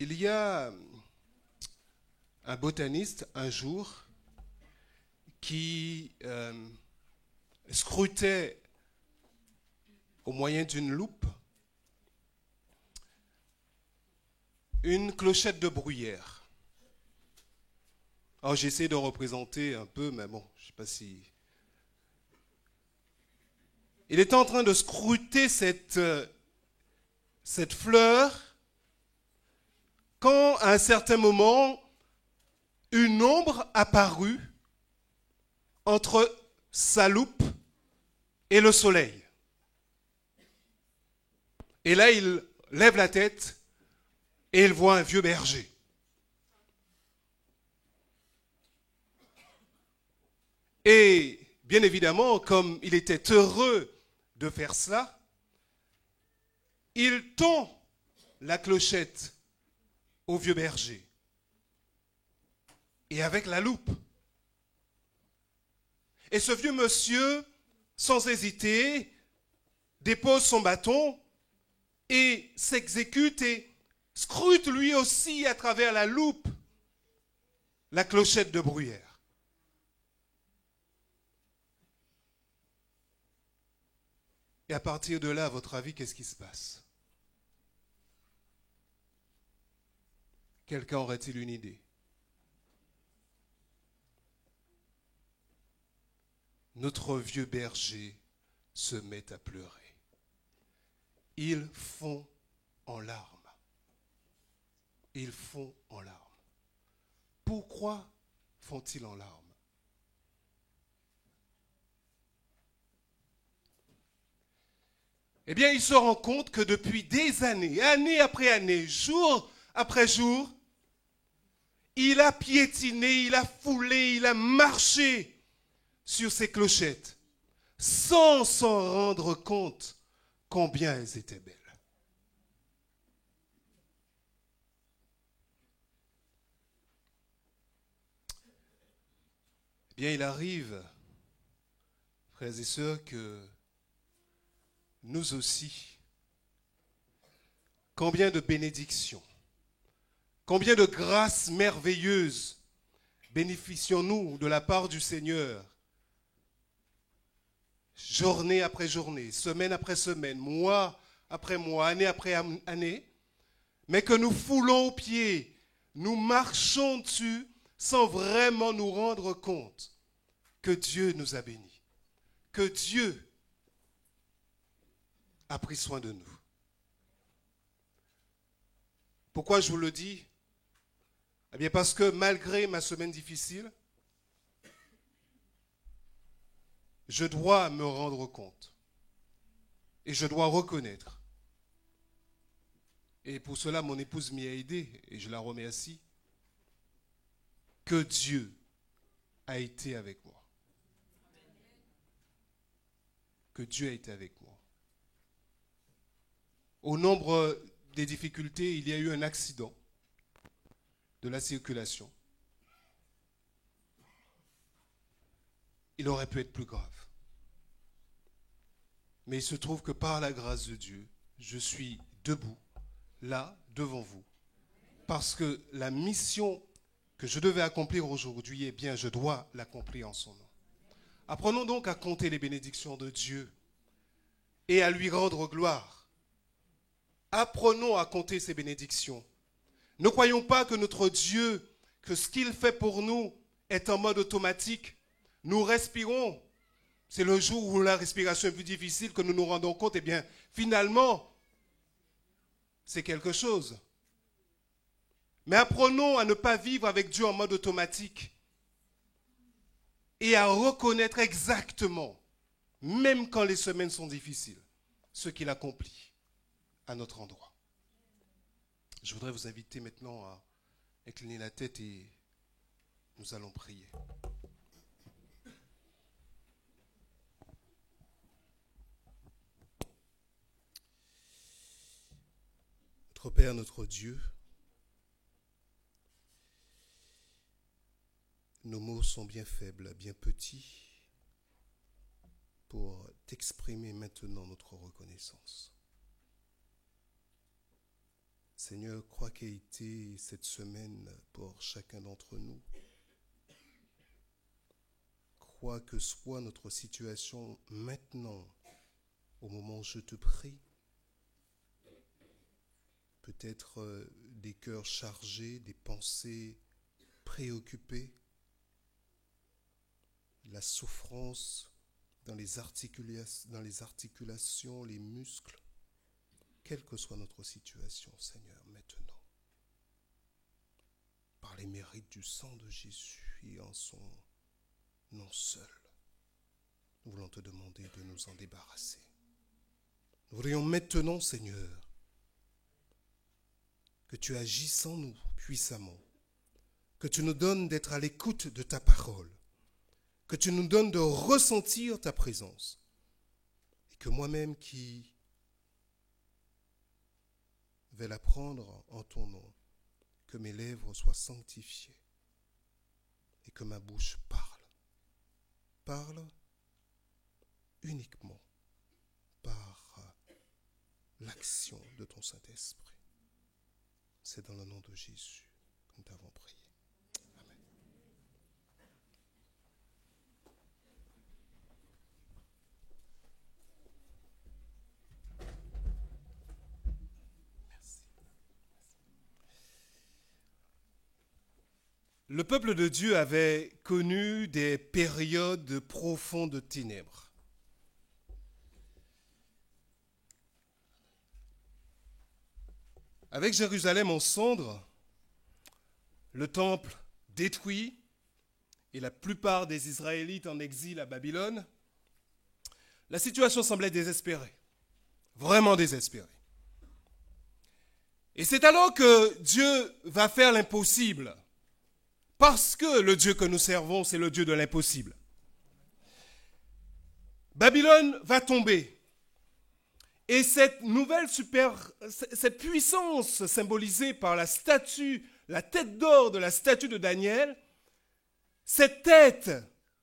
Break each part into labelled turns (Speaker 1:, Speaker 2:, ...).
Speaker 1: Il y a un botaniste un jour qui scrutait au moyen d'une loupe une clochette de bruyère. Alors j'essaie de représenter un peu, mais bon, je ne sais pas si... Il était en train de scruter cette fleur quand, à un certain moment, une ombre apparut entre sa loupe et le soleil. Et là, il lève la tête et il voit un vieux berger. Et bien évidemment, comme il était heureux de faire cela, il tend la clochette au vieux berger. Et avec la loupe. Et ce vieux monsieur, sans hésiter, dépose son bâton et s'exécute et scrute lui aussi à travers la loupe la clochette de bruyère. Et à partir de là, à votre avis, qu'est-ce qui se passe? Quelqu'un aurait-il une idée? Notre vieux berger se met à pleurer. Ils fond en larmes. Ils font en larmes. Pourquoi font-ils en larmes? Eh bien, il se rend compte que depuis des années, année après année, jour après jour, il a piétiné, il a foulé, il a marché sur ces clochettes, sans s'en rendre compte combien elles étaient belles. Eh bien, il arrive, frères et sœurs, que nous aussi, combien de bénédictions, combien de grâces merveilleuses bénéficions-nous de la part du Seigneur, journée après journée, semaine après semaine, mois après mois, année après année, mais que nous foulons aux pieds, nous marchons dessus sans vraiment nous rendre compte que Dieu nous a bénis, que Dieu a pris soin de nous. Pourquoi je vous le dis? Eh bien parce que malgré ma semaine difficile, je dois me rendre compte et je dois reconnaître. Et pour cela, mon épouse m'y a aidé et je la remercie, que Dieu a été avec moi. Que Dieu a été avec moi. Au nombre des difficultés, il y a eu un accident de la circulation. Il aurait pu être plus grave. Mais il se trouve que par la grâce de Dieu, je suis debout, là, devant vous. Parce que la mission que je devais accomplir aujourd'hui, eh bien, je dois l'accomplir en son nom. Apprenons donc à compter les bénédictions de Dieu et à lui rendre gloire. Apprenons à compter ces bénédictions. Ne croyons pas que notre Dieu, que ce qu'il fait pour nous est en mode automatique. Nous respirons. C'est le jour où la respiration est plus difficile que nous nous rendons compte, eh bien, finalement, c'est quelque chose. Mais apprenons à ne pas vivre avec Dieu en mode automatique et à reconnaître exactement, même quand les semaines sont difficiles, ce qu'il accomplit à notre endroit. Je voudrais vous inviter maintenant à incliner la tête et nous allons prier. Notre Père, notre Dieu, nos mots sont bien faibles, bien petits pour t'exprimer maintenant notre reconnaissance. Seigneur, crois qu'a été cette semaine pour chacun d'entre nous. Quoi que soit notre situation maintenant, au moment où je te prie, peut-être des cœurs chargés, des pensées préoccupées, la souffrance dans les articulations, les muscles, quelle que soit notre situation, Seigneur, maintenant, par les mérites du sang de Jésus et en son nom seul, nous voulons te demander de nous en débarrasser. Nous voudrions maintenant, Seigneur, que tu agisses en nous puissamment, que tu nous donnes d'être à l'écoute de ta parole, que tu nous donnes de ressentir ta présence, et que moi-même qui vais la prendre en ton nom, que mes lèvres soient sanctifiées et que ma bouche parle uniquement par l'action de ton Saint-Esprit. C'est dans le nom de Jésus que nous t'avons prié. Amen. Merci. Le peuple de Dieu avait connu des périodes de profondes ténèbres. Avec Jérusalem en cendres, le temple détruit et la plupart des Israélites en exil à Babylone, la situation semblait désespérée, vraiment désespérée. Et c'est alors que Dieu va faire l'impossible, parce que le Dieu que nous servons, c'est le Dieu de l'impossible. Babylone va tomber. Et cette puissance symbolisée par la statue, la tête d'or de la statue de Daniel, cette tête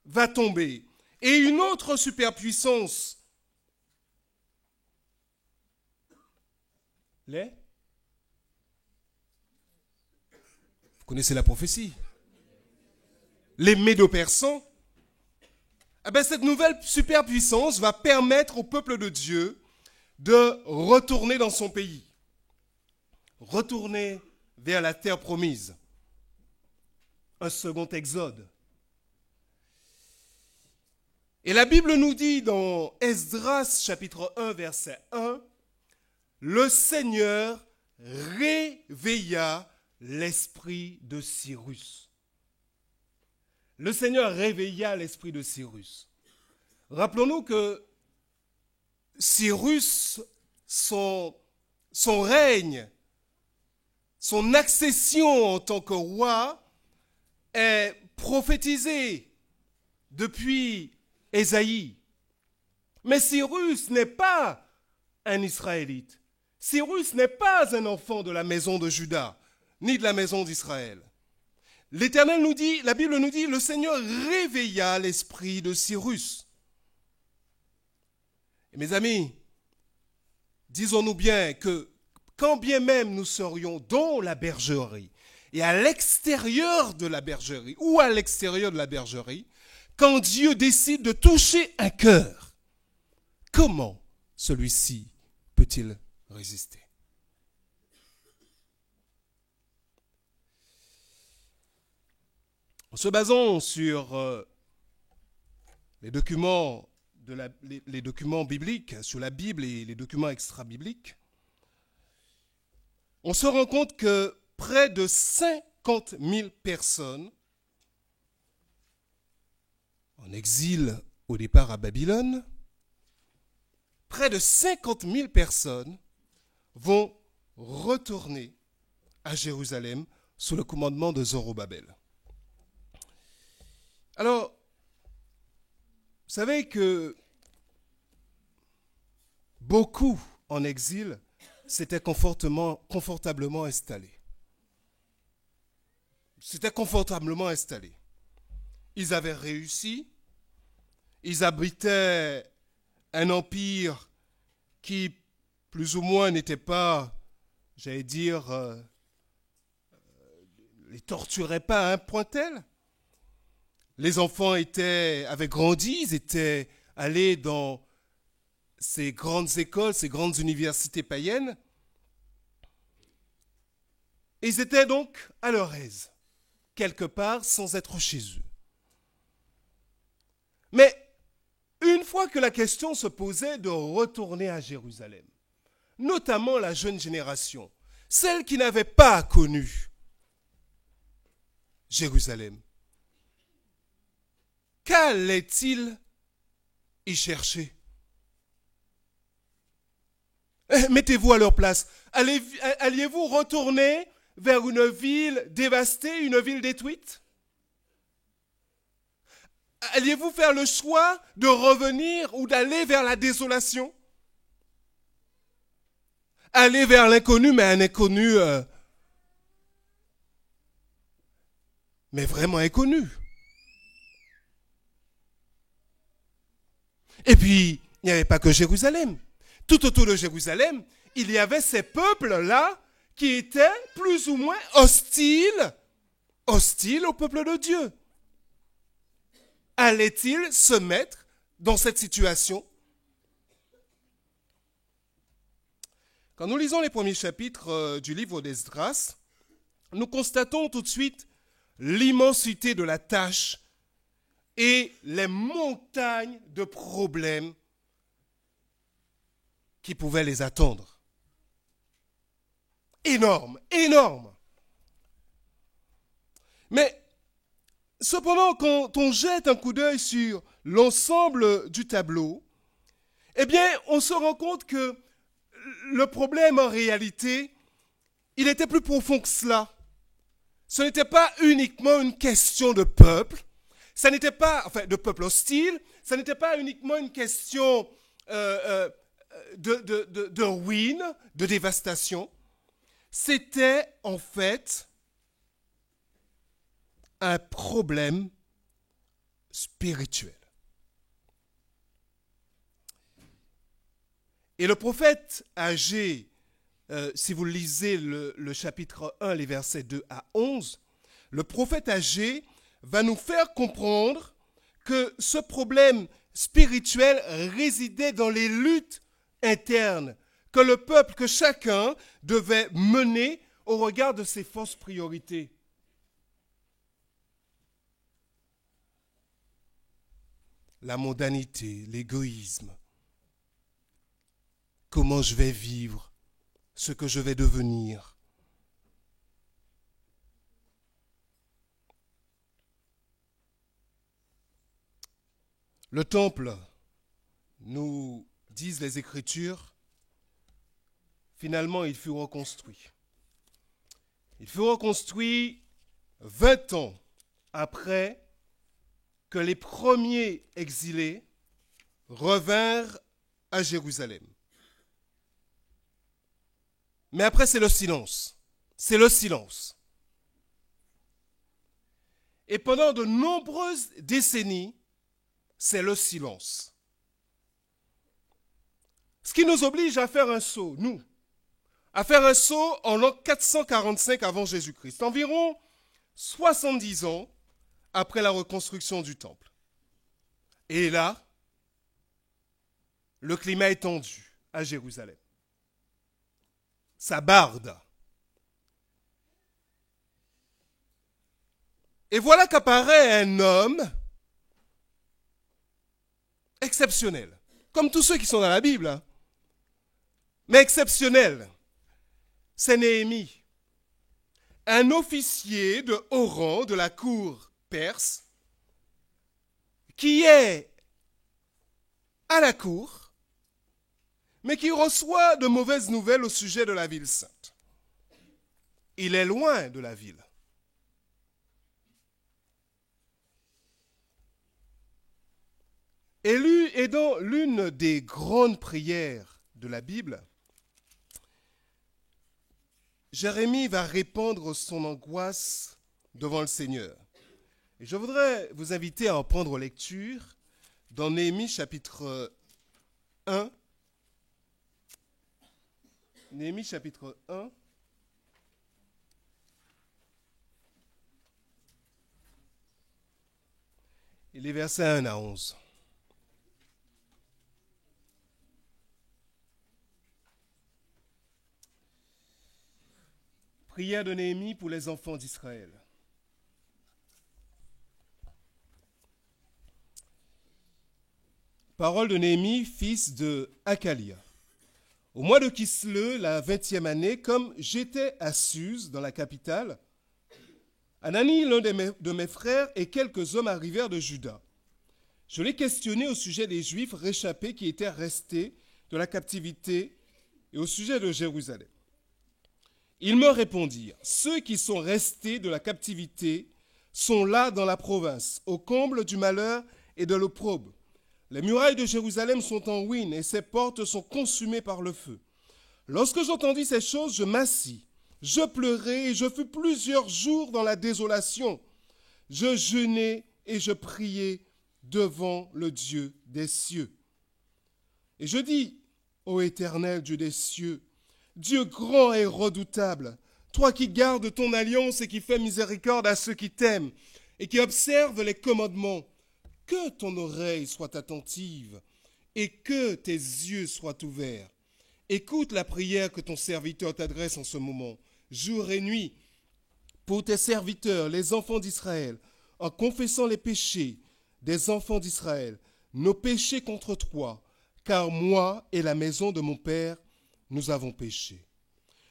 Speaker 1: va tomber. Et une autre superpuissance, vous connaissez la prophétie, les Médo-Persans, cette nouvelle superpuissance va permettre au peuple de Dieu de retourner dans son pays, retourner vers la terre promise. Un second exode. Et la Bible nous dit dans Esdras chapitre 1 verset 1, le Seigneur réveilla l'esprit de Cyrus. Le Seigneur réveilla l'esprit de Cyrus. Rappelons-nous que Cyrus, son règne, son accession en tant que roi est prophétisée depuis Ésaïe. Mais Cyrus n'est pas un Israélite. Cyrus n'est pas un enfant de la maison de Juda, ni de la maison d'Israël. L'Éternel nous dit, la Bible nous dit, le Seigneur réveilla l'esprit de Cyrus. Et mes amis, disons-nous bien que quand bien même nous serions dans la bergerie et à l'extérieur de la bergerie ou à l'extérieur de la bergerie, quand Dieu décide de toucher un cœur, comment celui-ci peut-il résister? En se basant sur les documents bibliques, sur la Bible et les documents extra-bibliques, on se rend compte que près de 50 000 personnes en exil au départ à Babylone, près de 50 000 personnes vont retourner à Jérusalem sous le commandement de Zorobabel. Alors, vous savez que beaucoup en exil s'étaient confortablement installés. Ils avaient réussi, ils abritaient un empire qui, plus ou moins, n'était pas j'allais dire, les torturaient pas à un point tel. Les enfants avaient grandi, ils étaient allés dans ces grandes écoles, ces grandes universités païennes. Et ils étaient donc à leur aise, quelque part, sans être chez eux. Mais une fois que la question se posait de retourner à Jérusalem, notamment la jeune génération, celle qui n'avait pas connu Jérusalem, qu'allait-il y chercher? Mettez-vous à leur place. Alliez-vous retourner vers une ville dévastée, une ville détruite? Alliez-vous faire le choix de revenir ou d'aller vers la désolation? Aller vers l'inconnu, mais un inconnu, mais vraiment inconnu. Et puis, il n'y avait pas que Jérusalem. Tout autour de Jérusalem, il y avait ces peuples-là qui étaient plus ou moins hostiles au peuple de Dieu. Allait-il se mettre dans cette situation? Quand nous lisons les premiers chapitres du livre d'Esdras, nous constatons tout de suite l'immensité de la tâche et les montagnes de problèmes qui pouvaient les attendre. Énorme, énorme. Mais cependant, quand on jette un coup d'œil sur l'ensemble du tableau, eh bien, on se rend compte que le problème, en réalité, il était plus profond que cela. Ce n'était pas uniquement une question de peuple, ça n'était pas, enfin, de peuple hostile, ça n'était pas uniquement une question de ruine, de dévastation. C'était, en fait, un problème spirituel. Et le prophète Agé, si vous lisez le chapitre 1, les versets 2 à 11, le prophète Agé va nous faire comprendre que ce problème spirituel résidait dans les luttes internes que le peuple, que chacun devait mener au regard de ses fausses priorités. La mondanité, l'égoïsme. Comment je vais vivre, ce que je vais devenir. Le temple, nous disent les Écritures, finalement il fut reconstruit. Il fut reconstruit 20 ans après que les premiers exilés revinrent à Jérusalem. Mais après, c'est le silence. C'est le silence. Et pendant de nombreuses décennies, c'est le silence. Ce qui nous oblige à faire un saut, nous, à faire un saut en l'an 445 avant Jésus-Christ, environ 70 ans après la reconstruction du temple. Et là, le climat est tendu à Jérusalem. Ça barde. Et voilà qu'apparaît un homme exceptionnel, comme tous ceux qui sont dans la Bible, hein. Mais exceptionnel. C'est Néhémie, un officier de haut rang de la cour perse, qui est à la cour, mais qui reçoit de mauvaises nouvelles au sujet de la ville sainte. Il est loin de la ville. Et dans l'une des grandes prières de la Bible, Jérémie va répandre son angoisse devant le Seigneur. Et je voudrais vous inviter à en prendre lecture dans Néhémie chapitre 1. Néhémie chapitre 1, et les versets 1 à 11. Prière de Néhémie pour les enfants d'Israël. Parole de Néhémie, fils de Hakalia. Au mois de Kisleu, la 20e année, comme j'étais à Suse, dans la capitale, Anani, l'un de mes frères, et quelques hommes arrivèrent de Juda. Je les questionnai au sujet des Juifs réchappés qui étaient restés de la captivité et au sujet de Jérusalem. Ils me répondirent, ceux qui sont restés de la captivité sont là dans la province, au comble du malheur et de l'opprobre. Les murailles de Jérusalem sont en ruine et ses portes sont consumées par le feu. Lorsque j'entendis ces choses, je m'assis, je pleurai et je fus plusieurs jours dans la désolation. Je jeûnai et je priai devant le Dieu des cieux. Et je dis, ô Éternel Dieu des cieux, Dieu grand et redoutable, toi qui gardes ton alliance et qui fais miséricorde à ceux qui t'aiment et qui observent les commandements, que ton oreille soit attentive et que tes yeux soient ouverts. Écoute la prière que ton serviteur t'adresse en ce moment, jour et nuit, pour tes serviteurs, les enfants d'Israël, en confessant les péchés des enfants d'Israël, nos péchés contre toi, car moi et la maison de mon Père, nous avons péché.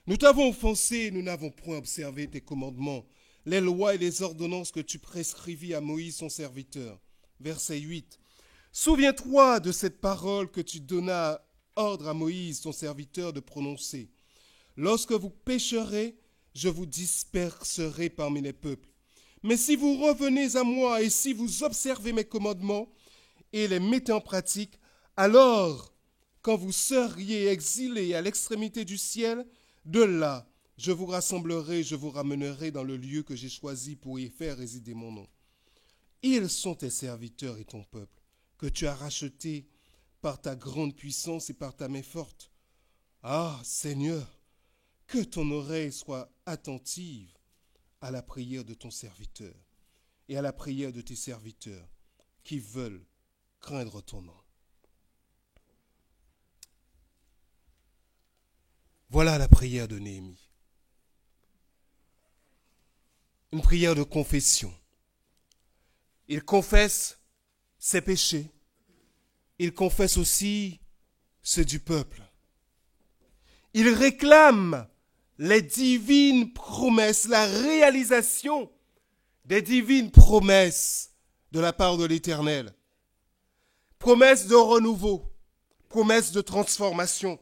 Speaker 1: Nous t'avons offensé et nous n'avons point observé tes commandements, les lois et les ordonnances que tu prescrivis à Moïse, son serviteur. Verset 8. Souviens-toi de cette parole que tu donnas ordre à Moïse, ton serviteur, de prononcer. Lorsque vous pécherez, je vous disperserai parmi les peuples. Mais si vous revenez à moi et si vous observez mes commandements et les mettez en pratique, alors, quand vous seriez exilés à l'extrémité du ciel, de là, je vous rassemblerai, je vous ramènerai dans le lieu que j'ai choisi pour y faire résider mon nom. Ils sont tes serviteurs et ton peuple, que tu as rachetés par ta grande puissance et par ta main forte. Ah, Seigneur, que ton oreille soit attentive à la prière de ton serviteur et à la prière de tes serviteurs qui veulent craindre ton nom. Voilà la prière de Néhémie. Une prière de confession. Il confesse ses péchés. Il confesse aussi ceux du peuple. Il réclame les divines promesses, la réalisation des divines promesses de la part de l'Éternel. Promesses de renouveau, promesses de transformation.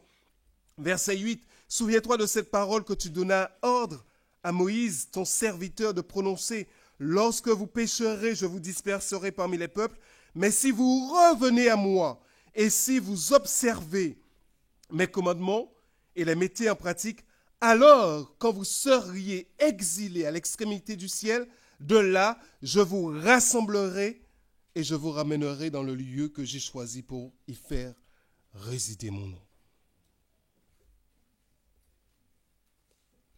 Speaker 1: Verset 8, souviens-toi de cette parole que tu donnas ordre à Moïse, ton serviteur, de prononcer. Lorsque vous pécherez, je vous disperserai parmi les peuples. Mais si vous revenez à moi et si vous observez mes commandements et les mettez en pratique, alors, quand vous seriez exilés à l'extrémité du ciel, de là, je vous rassemblerai et je vous ramènerai dans le lieu que j'ai choisi pour y faire résider mon nom.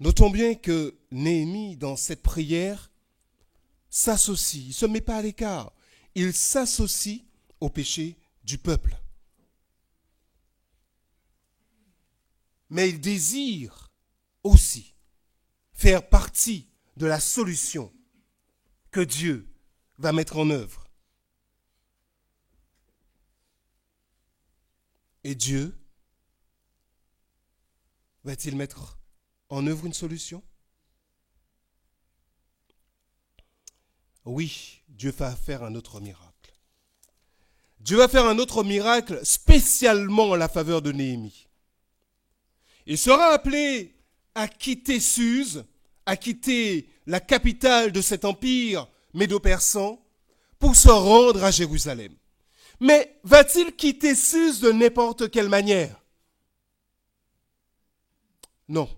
Speaker 1: Notons bien que Néhémie, dans cette prière, s'associe, il ne se met pas à l'écart, il s'associe au péché du peuple. Mais il désire aussi faire partie de la solution que Dieu va mettre en œuvre. Et Dieu va-t-il mettre en œuvre une solution? Oui, Dieu va faire un autre miracle. Dieu va faire un autre miracle spécialement en la faveur de Néhémie. Il sera appelé à quitter Suse, à quitter la capitale de cet empire médo-persan pour se rendre à Jérusalem. Mais va-t-il quitter Suse de n'importe quelle manière? Non.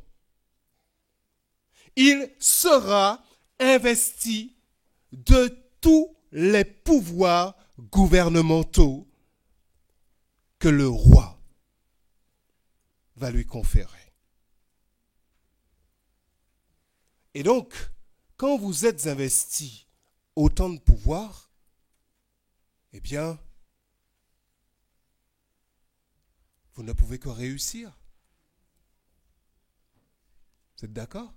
Speaker 1: Il sera investi de tous les pouvoirs gouvernementaux que le roi va lui conférer. Et donc, quand vous êtes investi autant de pouvoir, eh bien, vous ne pouvez que réussir. Vous êtes d'accord?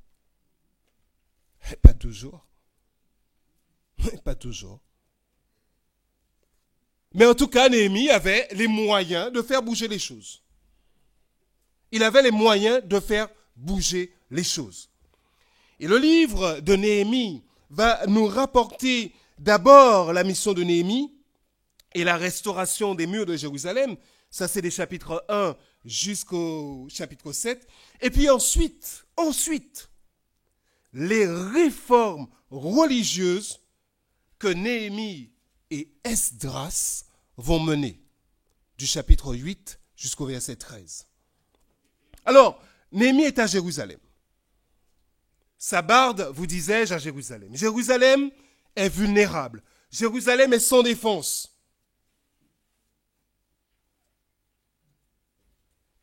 Speaker 1: Pas toujours. Pas toujours. Mais en tout cas, Néhémie avait les moyens de faire bouger les choses. Il avait les moyens de faire bouger les choses. Et le livre de Néhémie va nous rapporter d'abord la mission de Néhémie et la restauration des murs de Jérusalem. Ça, c'est des chapitres 1 jusqu'au chapitre 7. Et puis ensuite, les réformes religieuses que Néhémie et Esdras vont mener, du chapitre 8 jusqu'au verset 13. Alors, Néhémie est à Jérusalem. Sa barde, vous disais-je, à Jérusalem. Jérusalem est vulnérable. Jérusalem est sans défense.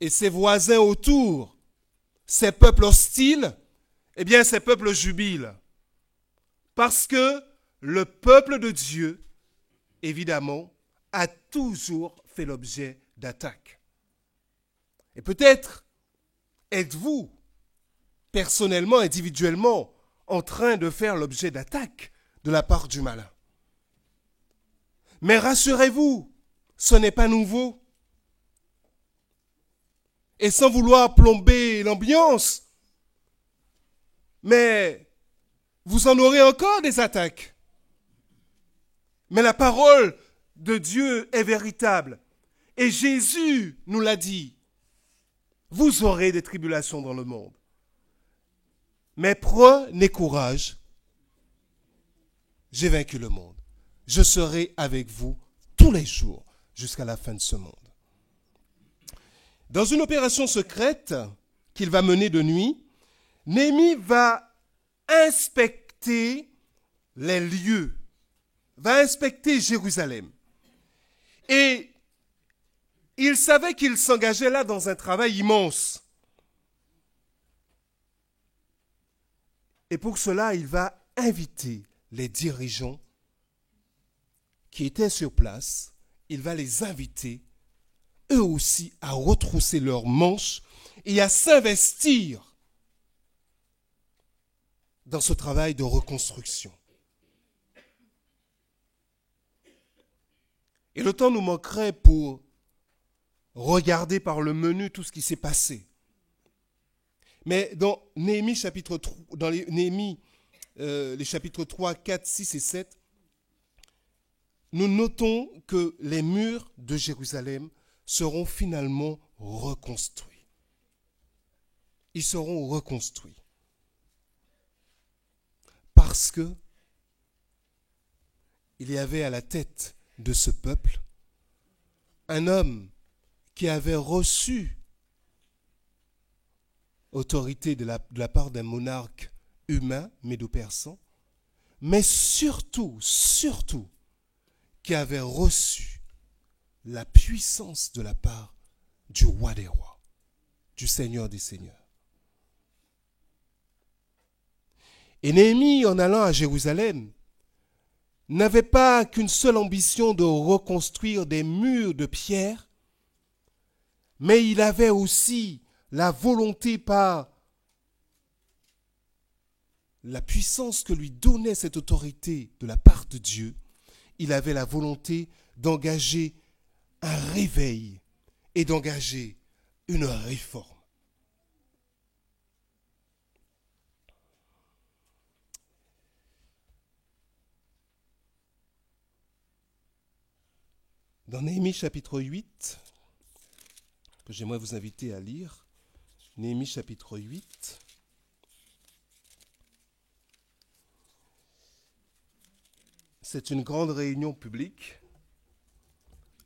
Speaker 1: Et ses voisins autour, ces peuples hostiles, eh bien, ces peuples jubilent. Parce que le peuple de Dieu, évidemment, a toujours fait l'objet d'attaques. Et peut-être êtes-vous, personnellement, individuellement, en train de faire l'objet d'attaques de la part du malin. Mais rassurez-vous, ce n'est pas nouveau. Et sans vouloir plomber l'ambiance, mais vous en aurez encore des attaques. Mais la parole de Dieu est véritable. Et Jésus nous l'a dit. Vous aurez des tribulations dans le monde. Mais prenez courage. J'ai vaincu le monde. Je serai avec vous tous les jours jusqu'à la fin de ce monde. Dans une opération secrète qu'il va mener de nuit, Néhémie va inspecter les lieux, va inspecter Jérusalem. Et il savait qu'il s'engageait là dans un travail immense. Et pour cela, il va inviter les dirigeants qui étaient sur place, il va les inviter eux aussi à retrousser leurs manches et à s'investir dans ce travail de reconstruction. Et le temps nous manquerait pour regarder par le menu tout ce qui s'est passé. Mais dans Néhémie chapitre 3, dans les chapitres 3, 4, 6 et 7, nous notons que les murs de Jérusalem seront finalement reconstruits. Ils seront reconstruits. Parce que il y avait à la tête de ce peuple un homme qui avait reçu autorité de la part d'un monarque humain, médo-persan, mais surtout, qui avait reçu la puissance de la part du roi des rois, du Seigneur des seigneurs. Et Néhémie, en allant à Jérusalem, n'avait pas qu'une seule ambition de reconstruire des murs de pierre, mais il avait aussi la volonté par la puissance que lui donnait cette autorité de la part de Dieu, il avait la volonté d'engager un réveil et d'engager une réforme. Dans Néhémie chapitre 8, que j'aimerais vous inviter à lire, Néhémie chapitre 8, c'est une grande réunion publique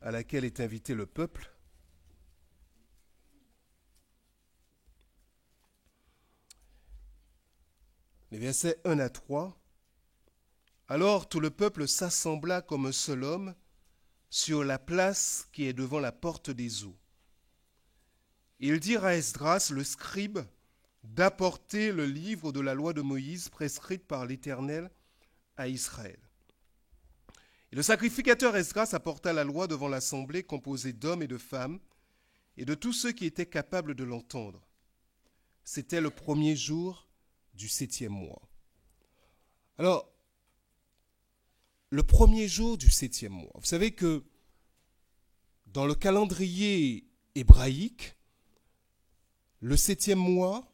Speaker 1: à laquelle est invité le peuple. Les versets 1 à 3. Alors tout le peuple s'assembla comme un seul homme sur la place qui est devant la porte des eaux. Ils dirent à Esdras, le scribe, d'apporter le livre de la loi de Moïse prescrite par l'Éternel à Israël. Et le sacrificateur Esdras apporta la loi devant l'assemblée composée d'hommes et de femmes et de tous ceux qui étaient capables de l'entendre. C'était le premier jour du 7e mois. Alors, le premier jour du 7e mois. Vous savez que dans le calendrier hébraïque, le 7e mois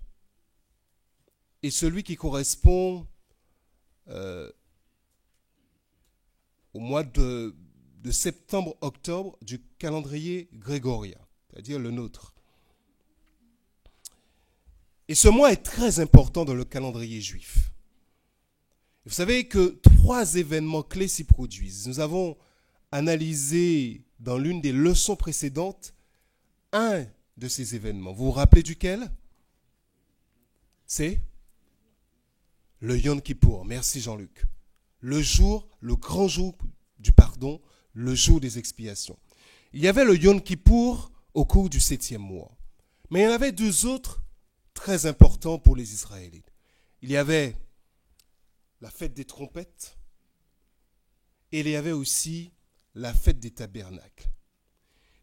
Speaker 1: est celui qui correspond au mois de septembre-octobre du calendrier grégorien, c'est-à-dire le nôtre. Et ce mois est très important dans le calendrier juif. Vous savez que 3 événements clés s'y produisent. Nous avons analysé dans l'une des leçons précédentes un de ces événements. Vous vous rappelez duquel? C'est le Yom Kippour. Merci Jean-Luc. Le grand jour du pardon, le jour des expiations. Il y avait le Yom Kippour au cours du 7e mois. Mais il y en avait 2 autres très importants pour les Israélites. Il y avait la fête des trompettes et il y avait aussi la fête des tabernacles.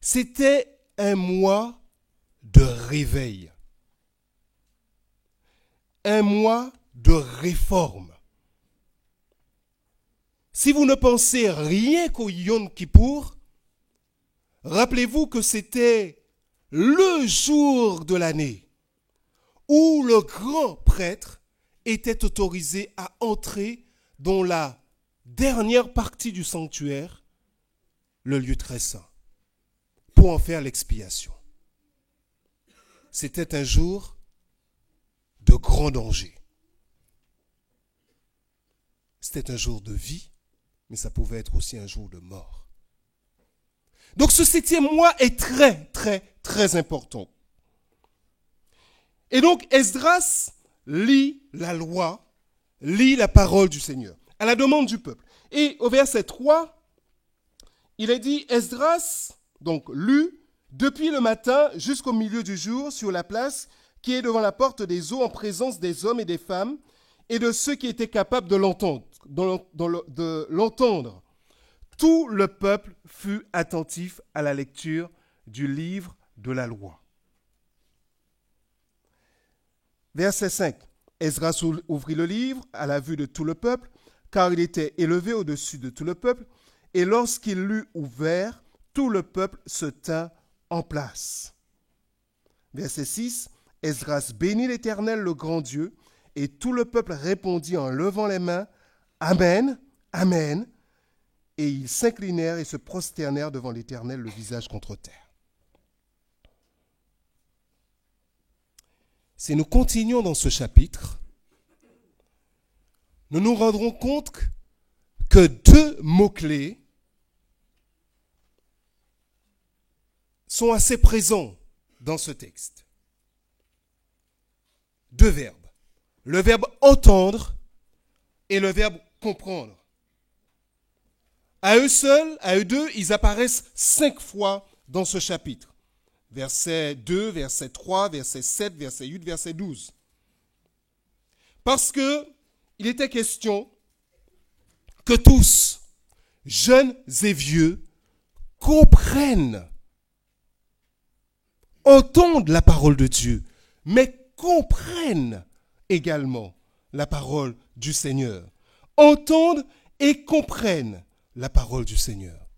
Speaker 1: C'était un mois de réveil, un mois de réforme. Si vous ne pensez rien qu'au Yom Kippour, rappelez-vous que c'était le jour de l'année où le grand prêtre était autorisé à entrer dans la dernière partie du sanctuaire, le lieu très saint, pour en faire l'expiation. C'était un jour de grand danger. C'était un jour de vie, mais ça pouvait être aussi un jour de mort. Donc ce 7e mois est très, très, très important. Et donc Esdras lit la loi, lit la parole du Seigneur, à la demande du peuple. Et au verset 3, il est dit, Esdras, donc lut, depuis le matin jusqu'au milieu du jour sur la place qui est devant la porte des eaux en présence des hommes et des femmes et de ceux qui étaient capables de l'entendre. Tout le peuple fut attentif à la lecture du livre de la loi. Verset 5. Esdras ouvrit le livre à la vue de tout le peuple, car il était élevé au-dessus de tout le peuple, et lorsqu'il l'eut ouvert, tout le peuple se tint en place. Verset 6. Esdras bénit l'Éternel, le grand Dieu, et tout le peuple répondit en levant les mains, Amen, Amen. Et ils s'inclinèrent et se prosternèrent devant l'Éternel, le visage contre terre. Si nous continuons dans ce chapitre, nous nous rendrons compte que 2 mots-clés sont assez présents dans ce texte. 2 verbes. Le verbe entendre et le verbe comprendre. À eux seuls, à eux deux, ils apparaissent 5 fois dans ce chapitre. Verset 2, verset 3, verset 7, verset 8, verset 12. Parce que il était question que tous, jeunes et vieux, comprennent, entendent la parole de Dieu, mais comprennent également la parole du Seigneur. Entendent et comprennent la parole du Seigneur.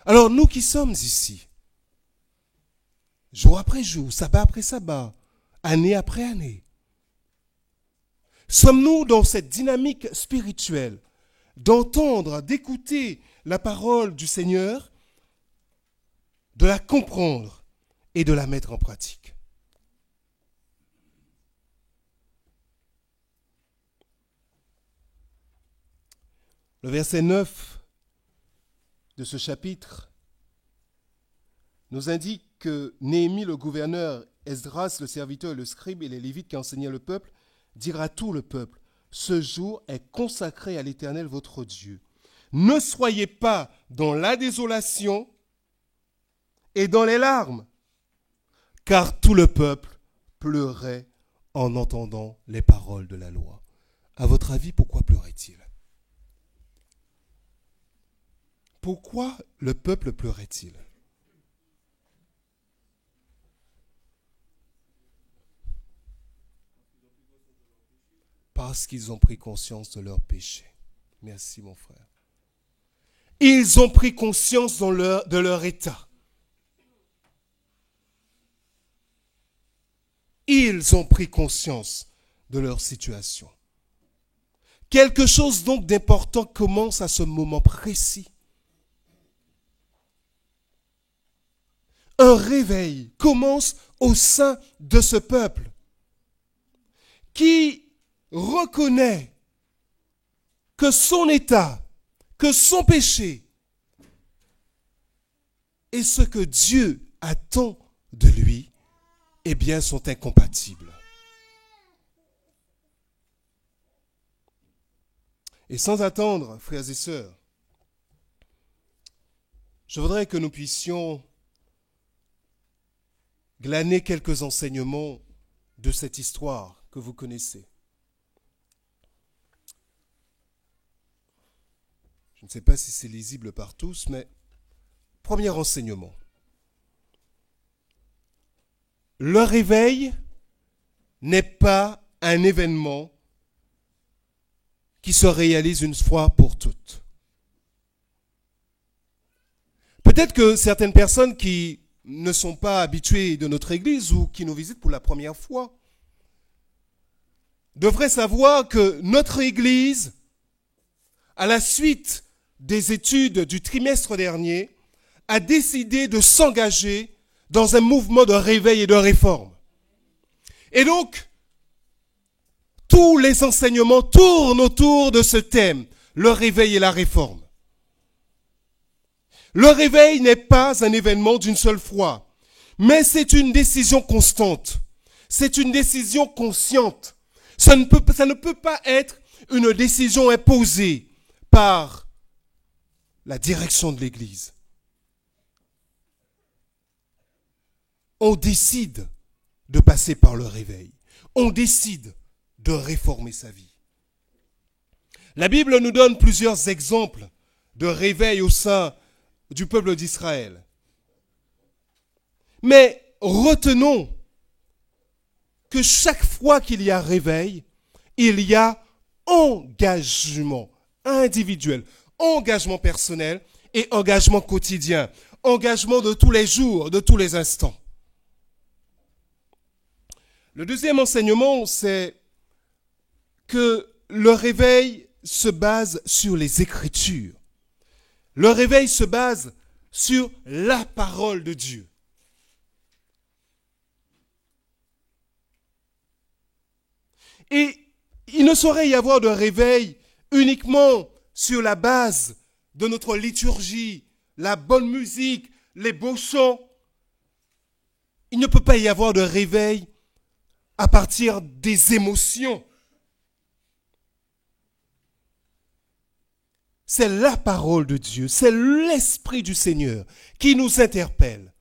Speaker 1: Alors nous qui sommes ici, jour après jour, sabbat après sabbat, année après année, sommes-nous dans cette dynamique spirituelle d'entendre, d'écouter la parole du Seigneur, de la comprendre et de la mettre en pratique? Le verset 9 de ce chapitre nous indique que Néhémie, le gouverneur, Esdras, le serviteur et le scribe et les Lévites qui enseignaient le peuple, dirent à tout le peuple, ce jour est consacré à l'Éternel votre Dieu. Ne soyez pas dans la désolation et dans les larmes, car tout le peuple pleurait en entendant les paroles de la loi. À votre avis, pourquoi pleurait-il? Pourquoi le peuple pleurait-il? Parce qu'ils ont pris conscience de leur péché. Merci mon frère. Ils ont pris conscience de leur état. Ils ont pris conscience de leur situation. Quelque chose donc d'important commence à ce moment précis. Un réveil commence au sein de ce peuple qui reconnaît que son état, que son péché et ce que Dieu attend de lui, eh bien, sont incompatibles. Et sans attendre, frères et sœurs, je voudrais que nous puissions glaner quelques enseignements de cette histoire que vous connaissez. Je ne sais pas si c'est lisible par tous, mais premier enseignement. Le réveil n'est pas un événement qui se réalise une fois pour toutes. Peut-être que certaines personnes qui ne sont pas habituées de notre Église ou qui nous visitent pour la première fois devraient savoir que notre Église, à la suite des études du trimestre dernier, a décidé de s'engager dans un mouvement de réveil et de réforme. Et donc, tous les enseignements tournent autour de ce thème, le réveil et la réforme. Le réveil n'est pas un événement d'une seule fois, mais c'est une décision constante. C'est une décision consciente. Ça ne peut pas être une décision imposée par la direction de l'Église. On décide de passer par le réveil. On décide de réformer sa vie. La Bible nous donne plusieurs exemples de réveil au sein du peuple d'Israël. Mais retenons que chaque fois qu'il y a réveil, il y a engagement individuel, engagement personnel et engagement quotidien, engagement de tous les jours, de tous les instants. Le deuxième enseignement, c'est que le réveil se base sur les Écritures. Le réveil se base sur la parole de Dieu. Et il ne saurait y avoir de réveil uniquement sur la base de notre liturgie, la bonne musique, les beaux chants. Il ne peut pas y avoir de réveil à partir des émotions. C'est la parole de Dieu, c'est l'Esprit du Seigneur qui nous interpelle.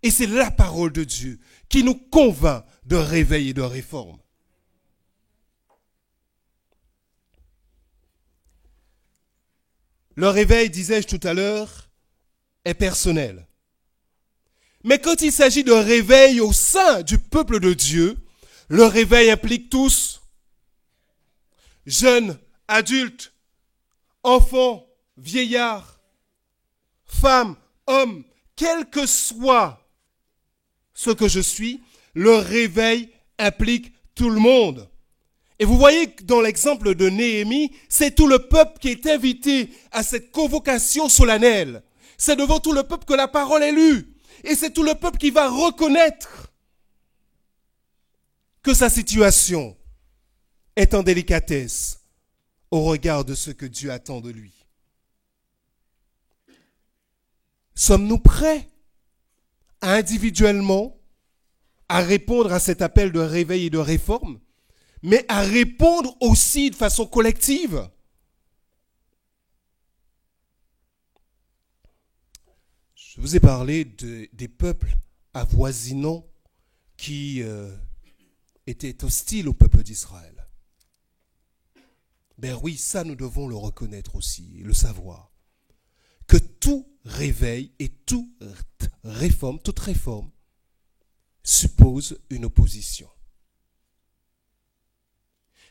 Speaker 1: Et c'est la parole de Dieu qui nous convainc de réveil et de réforme. Le réveil, disais-je tout à l'heure, est personnel. Mais quand il s'agit de réveil au sein du peuple de Dieu, le réveil implique tous, jeunes, adultes, enfants, vieillards, femmes, hommes, quel que soit ce que je suis, le réveil implique tout le monde. Et vous voyez que dans l'exemple de Néhémie, c'est tout le peuple qui est invité à cette convocation solennelle. C'est devant tout le peuple que la parole est lue. Et c'est tout le peuple qui va reconnaître que sa situation est en délicatesse au regard de ce que Dieu attend de lui. Sommes-nous prêts individuellement à répondre à cet appel de réveil et de réforme, mais à répondre aussi de façon collective? Je vous ai parlé des peuples avoisinants qui étaient hostiles au peuple d'Israël. Ben oui, ça nous devons le reconnaître aussi et le savoir. Que tous réveil et toute réforme suppose une opposition.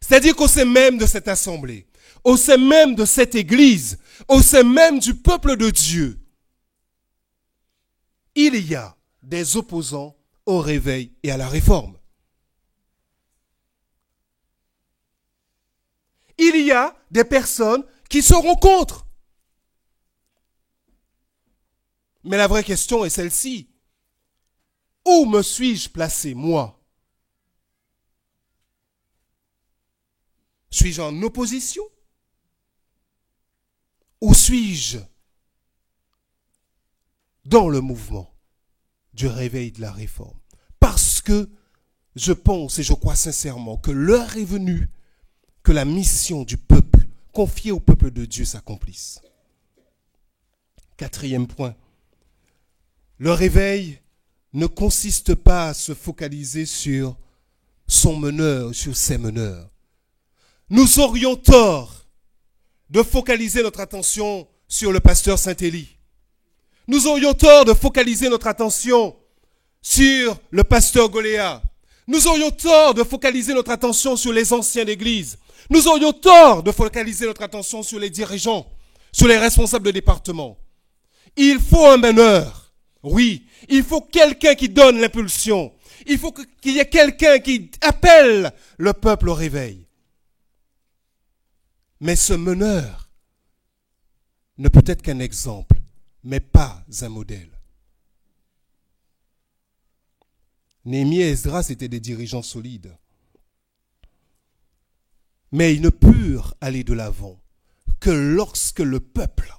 Speaker 1: C'est-à-dire qu'au sein même de cette assemblée, au sein même de cette église, au sein même du peuple de Dieu, il y a des opposants au réveil et à la réforme. Il y a des personnes qui seront contre. Mais la vraie question est celle-ci. Où me suis-je placé, moi? Suis-je en opposition? Ou suis-je dans le mouvement du réveil de la réforme? Parce que je pense et je crois sincèrement que l'heure est venue que la mission du peuple, confiée au peuple de Dieu, s'accomplisse. 4e point. Le réveil ne consiste pas à se focaliser sur son meneur, sur ses meneurs. Nous aurions tort de focaliser notre attention sur le pasteur Saint-Élie. Nous aurions tort de focaliser notre attention sur le pasteur Goléa. Nous aurions tort de focaliser notre attention sur les anciens d'église. Nous aurions tort de focaliser notre attention sur les dirigeants, sur les responsables de département. Il faut un meneur. Oui, il faut quelqu'un qui donne l'impulsion. Il faut qu'il y ait quelqu'un qui appelle le peuple au réveil. Mais ce meneur ne peut être qu'un exemple, mais pas un modèle. Néhémie et Esdras étaient des dirigeants solides. Mais ils ne purent aller de l'avant que lorsque le peuple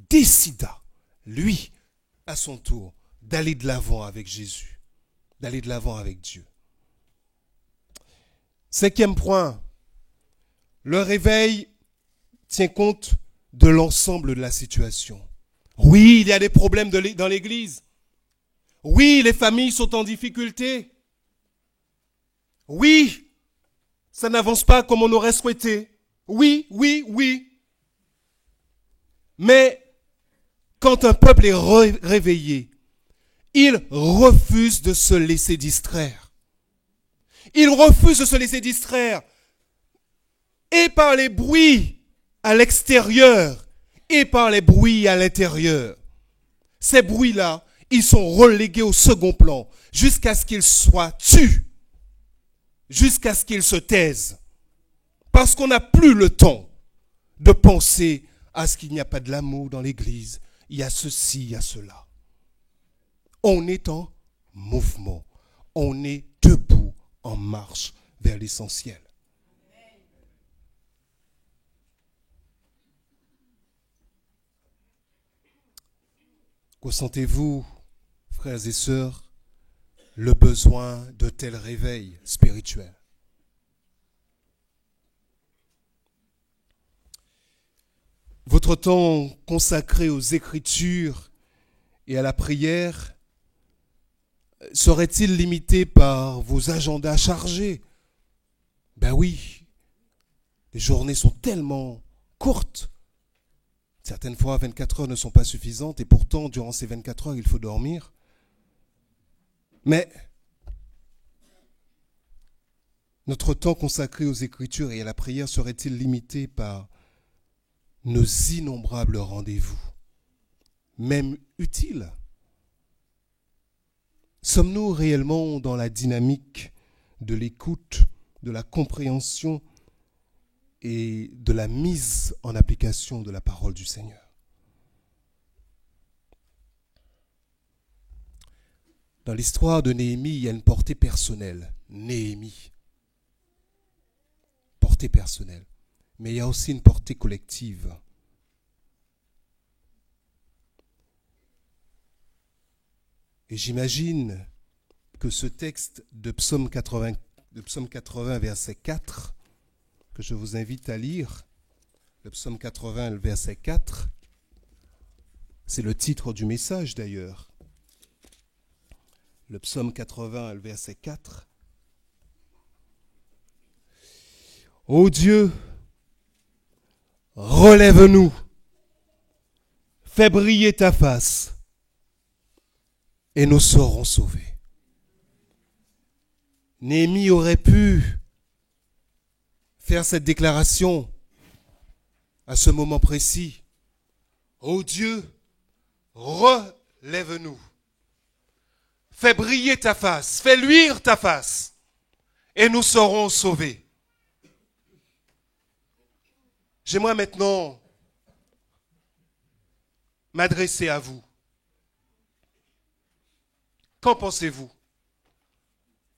Speaker 1: décida, lui, à son tour, d'aller de l'avant avec Jésus, d'aller de l'avant avec Dieu. 5e point, le réveil tient compte de l'ensemble de la situation. Oui, il y a des problèmes dans l'église. Oui, les familles sont en difficulté. Oui, ça n'avance pas comme on aurait souhaité. Oui. Mais quand un peuple est réveillé, il refuse de se laisser distraire. Il refuse de se laisser distraire et par les bruits à l'extérieur et par les bruits à l'intérieur. Ces bruits-là, ils sont relégués au second plan jusqu'à ce qu'ils soient tus, jusqu'à ce qu'ils se taisent. Parce qu'on n'a plus le temps de penser à ce qu'il n'y a pas de l'amour dans l'église, il y a ceci, il y a cela. On est en mouvement, on est debout en marche vers l'essentiel. Ressentez-vous, frères et sœurs, le besoin de tel réveil spirituel? Votre temps consacré aux Écritures et à la prière serait-il limité par vos agendas chargés? Ben oui, les journées sont tellement courtes. Certaines fois, 24 heures ne sont pas suffisantes et pourtant, durant ces 24 heures, il faut dormir. Mais notre temps consacré aux Écritures et à la prière serait-il limité par nos innombrables rendez-vous, même utiles? Sommes-nous réellement dans la dynamique de l'écoute, de la compréhension et de la mise en application de la parole du Seigneur? Dans l'histoire de Néhémie, il y a une portée personnelle. Néhémie. Portée personnelle. Mais il y a aussi une portée collective. Et j'imagine que ce texte de Psaume 80, verset 4, que je vous invite à lire, le Psaume 80, verset 4, c'est le titre du message d'ailleurs. Le Psaume 80, verset 4. Ô Dieu, relève-nous, Fais briller ta face et nous serons sauvés. Néhémie aurait pu faire cette déclaration à ce moment précis. Ô Dieu, relève-nous. Fais briller ta face, fais luire ta face et nous serons sauvés. J'aimerais maintenant m'adresser à vous. Qu'en pensez-vous?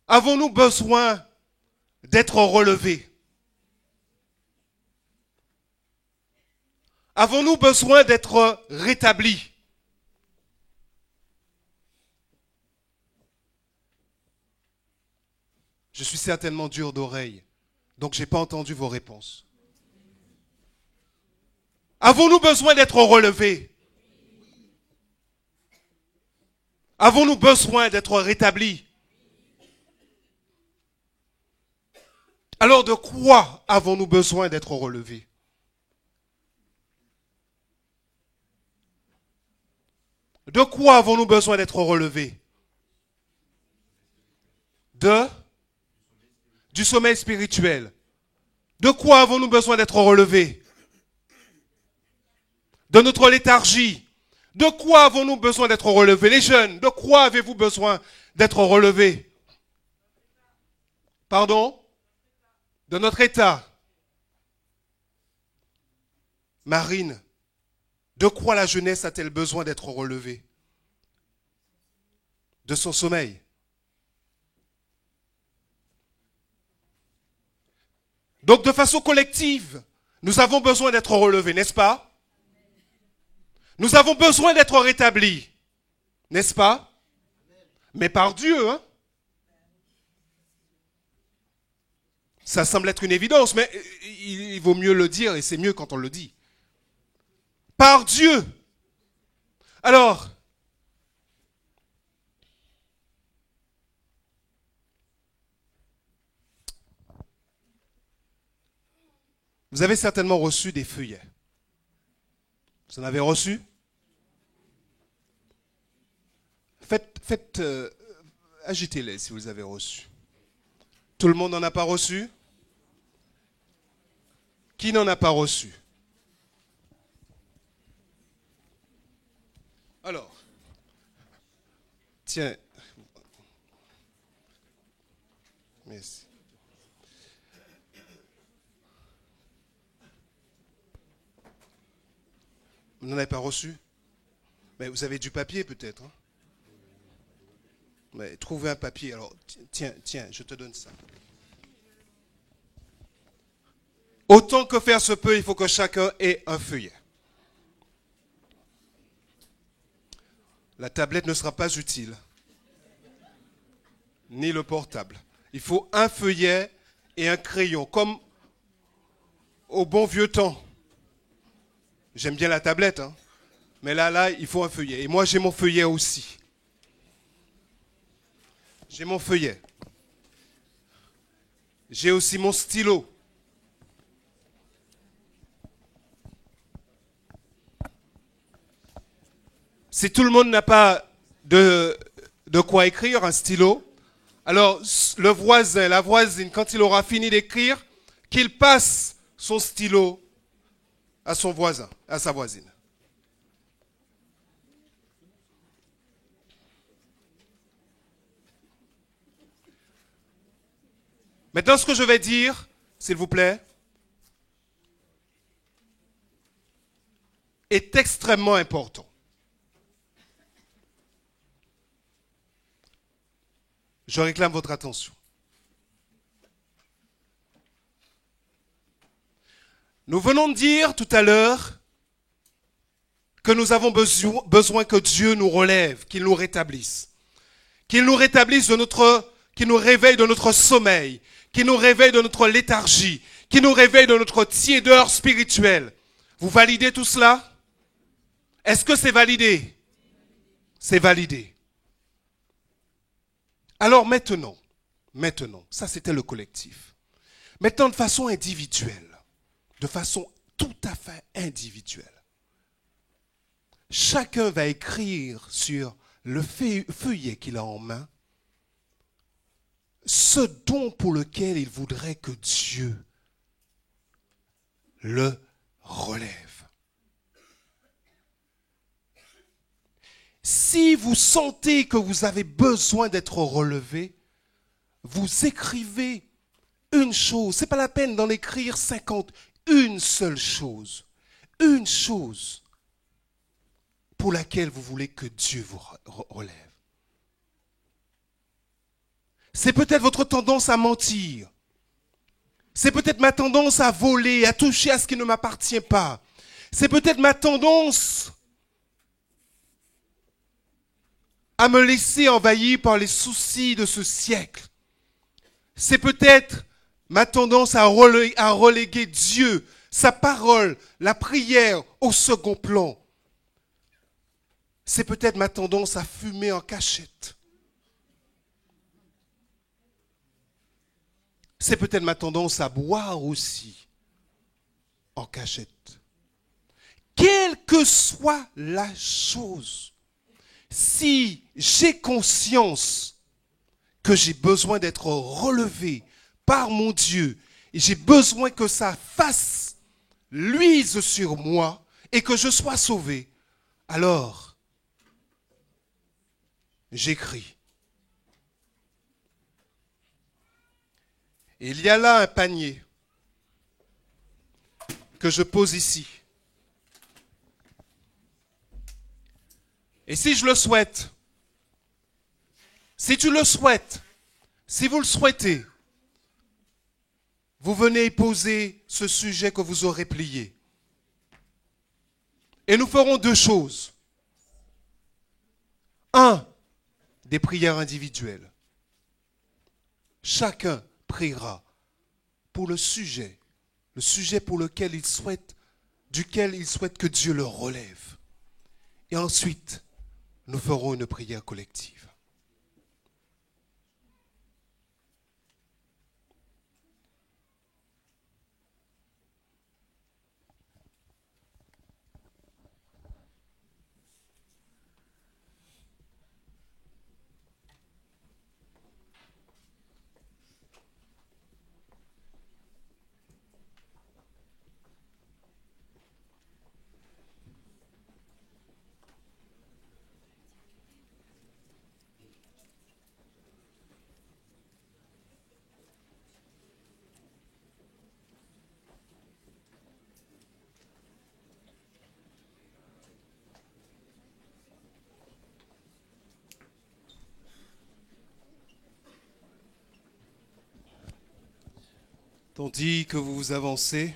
Speaker 1: Avons-nous besoin d'être relevés? Avons-nous besoin d'être rétablis? Je suis certainement dur d'oreille, donc je n'ai pas entendu vos réponses. Avons-nous besoin d'être relevés? Avons-nous besoin d'être rétablis? Alors de quoi avons-nous besoin d'être relevés? De quoi avons-nous besoin d'être relevés? Du sommeil spirituel. De quoi avons-nous besoin d'être relevés? De notre léthargie. De quoi avons-nous besoin d'être relevés? Les jeunes, de quoi avez-vous besoin d'être relevés? Pardon? De notre état. Marine, de quoi la jeunesse a-t-elle besoin d'être relevée? De son sommeil. Donc de façon collective, nous avons besoin d'être relevés, n'est-ce pas? Nous avons besoin d'être rétablis, n'est-ce pas? Mais par Dieu, hein? Ça semble être une évidence, mais il vaut mieux le dire et c'est mieux quand on le dit. Par Dieu. Alors, vous avez certainement reçu des feuillets. Vous en avez reçu? Agitez-les si vous les avez reçus. Tout le monde n'en a pas reçu? Qui n'en a pas reçu? Alors, tiens. Merci. Vous n'en avez pas reçu? Mais vous avez du papier peut-être, hein? Mais trouvez un papier. Alors, tiens, je te donne ça. Autant que faire se peut, il faut que chacun ait un feuillet. La tablette ne sera pas utile. Ni le portable. Il faut un feuillet et un crayon, comme au bon vieux temps. J'aime bien la tablette, hein. Mais là, il faut un feuillet. Et moi, j'ai mon feuillet aussi. J'ai mon feuillet. J'ai aussi mon stylo. Si tout le monde n'a pas de quoi écrire, un stylo, alors le voisin, la voisine, quand il aura fini d'écrire, qu'il passe son stylo à son voisin, à sa voisine. Maintenant, ce que je vais dire, s'il vous plaît, est extrêmement important. Je réclame votre attention. Nous venons de dire tout à l'heure que nous avons besoin que Dieu nous relève, qu'il nous rétablisse. Qu'il nous rétablisse qu'il nous réveille de notre sommeil, qu'il nous réveille de notre léthargie, qu'il nous réveille de notre tiédeur spirituelle. Vous validez tout cela? Est-ce que c'est validé? C'est validé. Alors maintenant, ça c'était le collectif. Maintenant de façon individuelle, de façon tout à fait individuelle. chacun va écrire sur le feuillet qu'il a en main ce don pour lequel il voudrait que Dieu le relève. Si vous sentez que vous avez besoin d'être relevé, vous écrivez une chose. Ce n'est pas la peine d'en écrire 50. Une seule chose. Une chose pour laquelle vous voulez que Dieu vous relève. C'est peut-être votre tendance à mentir. C'est peut-être ma tendance à voler, à toucher à ce qui ne m'appartient pas. C'est peut-être ma tendance à me laisser envahir par les soucis de ce siècle. C'est peut-être ma tendance à reléguer Dieu, sa parole, la prière au second plan. C'est peut-être ma tendance à fumer en cachette. C'est peut-être ma tendance à boire aussi en cachette. Quelle que soit la chose, si j'ai conscience que j'ai besoin d'être relevé par mon Dieu et j'ai besoin que ça fasse luise sur moi et que je sois sauvé, alors j'écris. Il y a là un panier que je pose ici. Et si je le souhaite, si tu le souhaites, si vous le souhaitez, vous venez poser ce sujet que vous aurez plié. Et nous ferons deux choses. Un, des prières individuelles. Chacun priera pour le sujet pour lequel duquel il souhaite que Dieu le relève. Et ensuite, nous ferons une prière collective. Tandis que vous vous avancez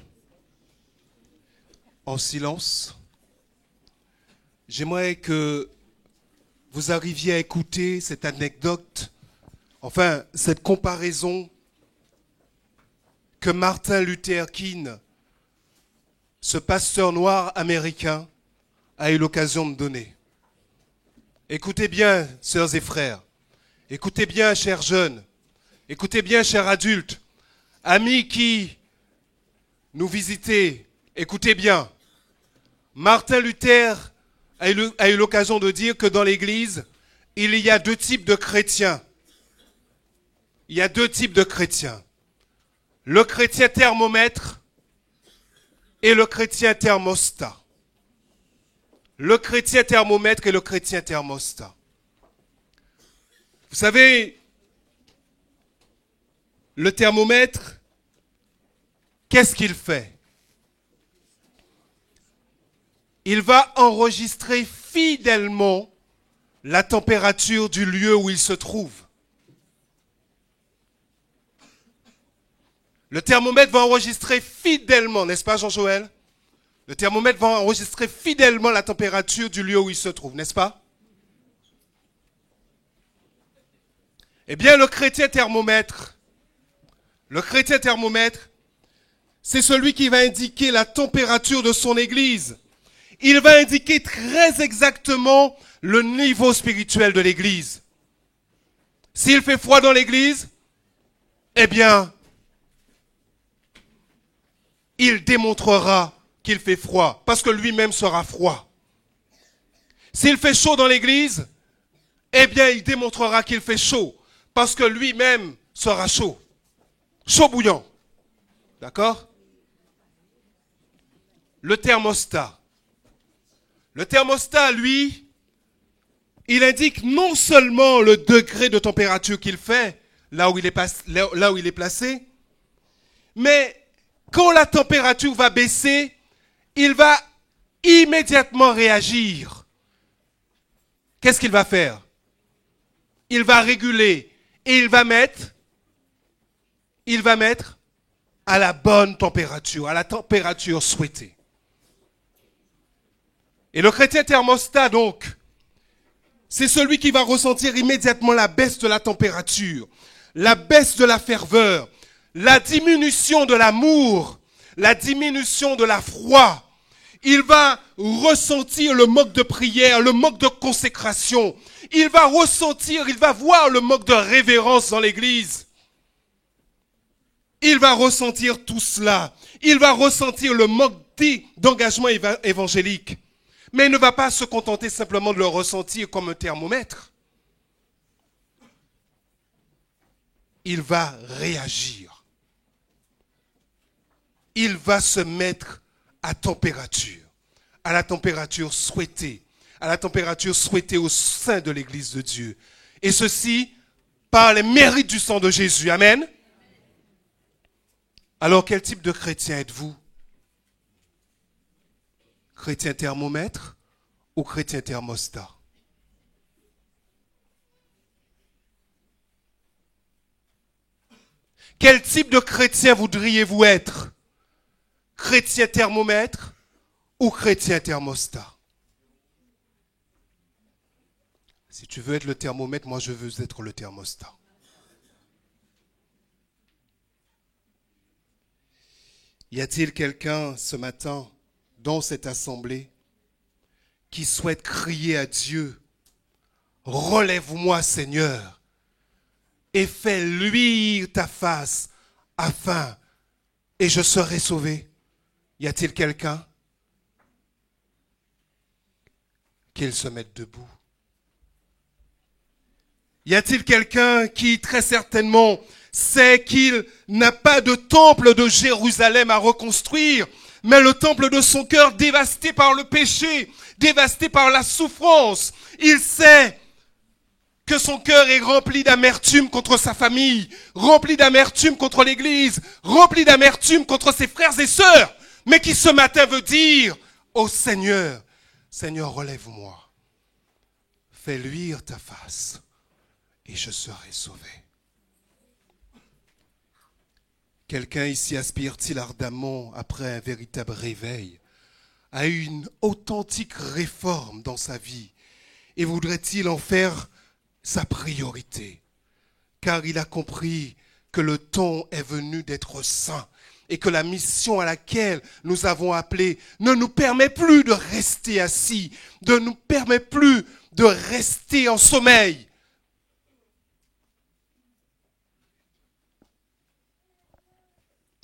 Speaker 1: en silence, j'aimerais que vous arriviez à écouter cette anecdote, enfin cette comparaison que Martin Luther King, ce pasteur noir américain, a eu l'occasion de donner. Écoutez bien, sœurs et frères, écoutez bien, chers jeunes, écoutez bien, chers adultes, amis qui nous visitez, écoutez bien. Martin Luther a eu l'occasion de dire que dans l'Église, il y a deux types de chrétiens. Il y a deux types de chrétiens. Le chrétien thermomètre et le chrétien thermostat. Le chrétien thermomètre et le chrétien thermostat. Vous savez, le thermomètre, qu'est-ce qu'il fait? Il va enregistrer fidèlement la température du lieu où il se trouve. Le thermomètre va enregistrer fidèlement, n'est-ce pas Jean-Joël? Le thermomètre va enregistrer fidèlement la température du lieu où il se trouve, n'est-ce pas? Eh bien, le chrétien thermomètre, c'est celui qui va indiquer la température de son église. Il va indiquer très exactement le niveau spirituel de l'église. S'il fait froid dans l'église, eh bien, il démontrera qu'il fait froid, parce que lui-même sera froid. S'il fait chaud dans l'église, eh bien, il démontrera qu'il fait chaud. Parce que lui-même sera chaud. Chaud bouillant. D'accord? Le thermostat. Le thermostat, lui, il indique non seulement le degré de température qu'il fait, là où il est placé, mais quand la température va baisser, il va immédiatement réagir. Qu'est-ce qu'il va faire? Il va réguler et il va mettre à la bonne température, à la température souhaitée. Et le chrétien thermostat, donc, c'est celui qui va ressentir immédiatement la baisse de la température, la baisse de la ferveur, la diminution de l'amour, la diminution de la foi. Il va ressentir le manque de prière, le manque de consécration. Il va voir le manque de révérence dans l'église. Il va ressentir tout cela. Il va ressentir le manque d'engagement évangélique. Mais il ne va pas se contenter simplement de le ressentir comme un thermomètre. Il va réagir. Il va se mettre à température, à la température souhaitée, au sein de l'Église de Dieu. Et ceci par les mérites du sang de Jésus. Amen. Alors, quel type de chrétien êtes-vous? Chrétien thermomètre ou chrétien thermostat? Quel type de chrétien voudriez-vous être? Chrétien thermomètre ou chrétien thermostat? Si tu veux être le thermomètre, moi je veux être le thermostat. Y a-t-il quelqu'un ce matin dans cette assemblée qui souhaite crier à Dieu, relève-moi Seigneur et fais luire ta face afin et je serai sauvé? Y a-t-il quelqu'un? Qu'il se mette debout. Y a-t-il quelqu'un qui très certainement sait qu'il n'a pas de temple de Jérusalem à reconstruire, mais le temple de son cœur dévasté par le péché, dévasté par la souffrance? Il sait que son cœur est rempli d'amertume contre sa famille, rempli d'amertume contre l'Église, rempli d'amertume contre ses frères et sœurs, mais qui ce matin veut dire, ô Seigneur, Seigneur, relève-moi, fais luire ta face et je serai sauvé. Quelqu'un ici aspire-t-il ardemment, après un véritable réveil, à une authentique réforme dans sa vie et voudrait-il en faire sa priorité? Car il a compris que le temps est venu d'être saint et que la mission à laquelle nous avons appelé ne nous permet plus de rester assis, ne nous permet plus de rester en sommeil.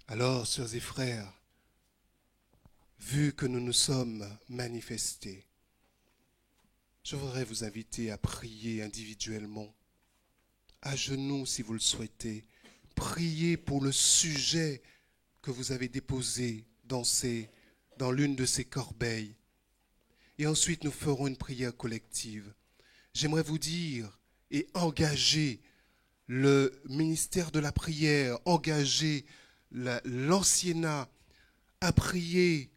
Speaker 1: Alors, sœurs et frères, vu que nous nous sommes manifestés, je voudrais vous inviter à prier individuellement, à genoux si vous le souhaitez. Priez pour le sujet que vous avez déposé dans l'une de ces corbeilles. Et ensuite, nous ferons une prière collective. J'aimerais vous dire et engager le ministère de la prière, engager l'anciennat à prier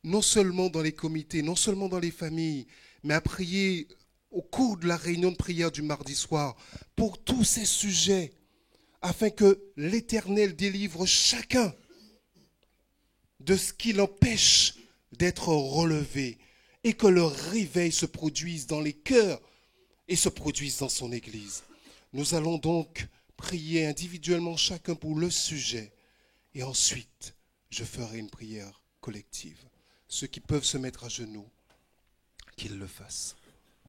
Speaker 1: non seulement dans les comités, non seulement dans les familles, mais à prier au cours de la réunion de prière du mardi soir pour tous ces sujets, afin que l'Éternel délivre chacun de ce qui l'empêche d'être relevé et que le réveil se produise dans les cœurs et se produise dans son Église. Nous allons donc prier individuellement chacun pour le sujet et ensuite je ferai une prière collective. Ceux qui peuvent se mettre à genoux, qu'ils le fassent.